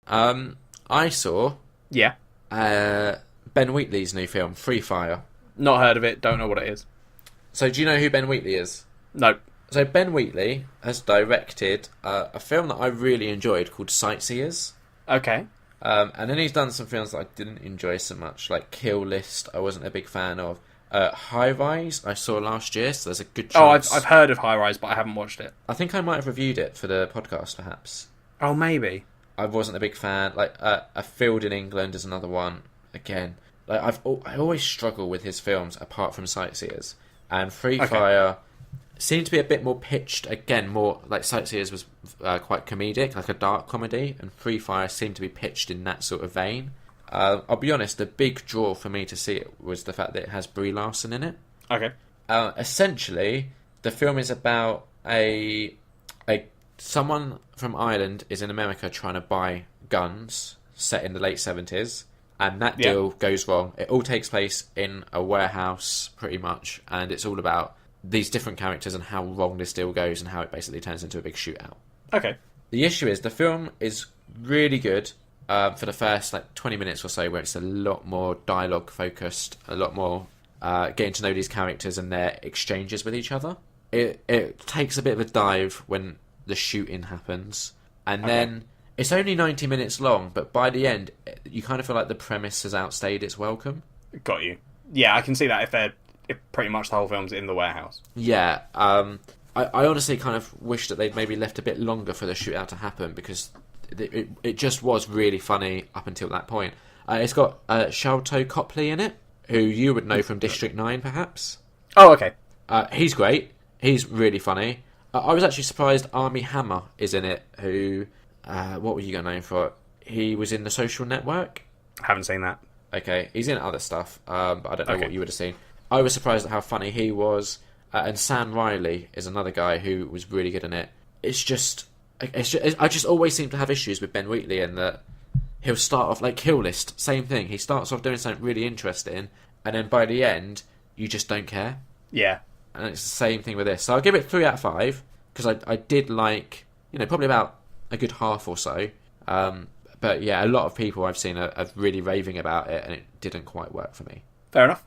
I saw Yeah. Ben Wheatley's new film, Free Fire. Not heard of it. Don't know what it is. So do you know who Ben Wheatley is? No. So Ben Wheatley has directed a film that I really enjoyed called Sightseers. Okay. And then he's done some films that I didn't enjoy so much, like Kill List, I wasn't a big fan of. High Rise, I saw last year, so there's a good chance. I've heard of High Rise, but I haven't watched it. I think I might have reviewed it for the podcast, perhaps. Oh, maybe. I wasn't a big fan. Like, A Field in England is another one. Again, like I always struggle with his films, apart from Sightseers. And Free Fire seemed to be a bit more pitched. Again, more like Sightseers was quite comedic, like a dark comedy, and Free Fire seemed to be pitched in that sort of vein. I'll be honest, the big draw for me to see it was the fact that it has Brie Larson in it. Okay. Essentially, the film is about someone from Ireland is in America trying to buy guns, set in the late 70s, and that deal goes wrong. It all takes place in a warehouse, pretty much, and it's all about these different characters and how wrong this deal goes and how it basically turns into a big shootout. Okay. The issue is the film is really good for the first 20 minutes or so, where it's a lot more dialogue focused, a lot more getting to know these characters and their exchanges with each other. It takes a bit of a dive when the shooting happens, and then it's only 90 minutes long, but by the end you kind of feel like the premise has outstayed its welcome. Got you. Yeah, I can see that if pretty much the whole film's in the warehouse. Yeah, I honestly kind of wish that they'd maybe left a bit longer for the shootout to happen, because it just was really funny up until that point. It's got Sharlto Copley in it, who you would know from District 9, perhaps. Oh, okay. He's great. He's really funny. I was actually surprised Armie Hammer is in it, who... what were you going to know for? He was in The Social Network. Haven't seen that. Okay, he's in other stuff, but I don't know what you would have seen. I was surprised at how funny he was. And Sam Riley is another guy who was really good in it. I just always seem to have issues with Ben Wheatley in that he'll start off like Kill List, same thing. He starts off doing something really interesting, and then by the end, you just don't care. Yeah. And it's the same thing with this. So I'll give it 3 out of 5, because I did like, probably about a good half or so. But yeah, a lot of people I've seen are really raving about it, and it didn't quite work for me. Fair enough.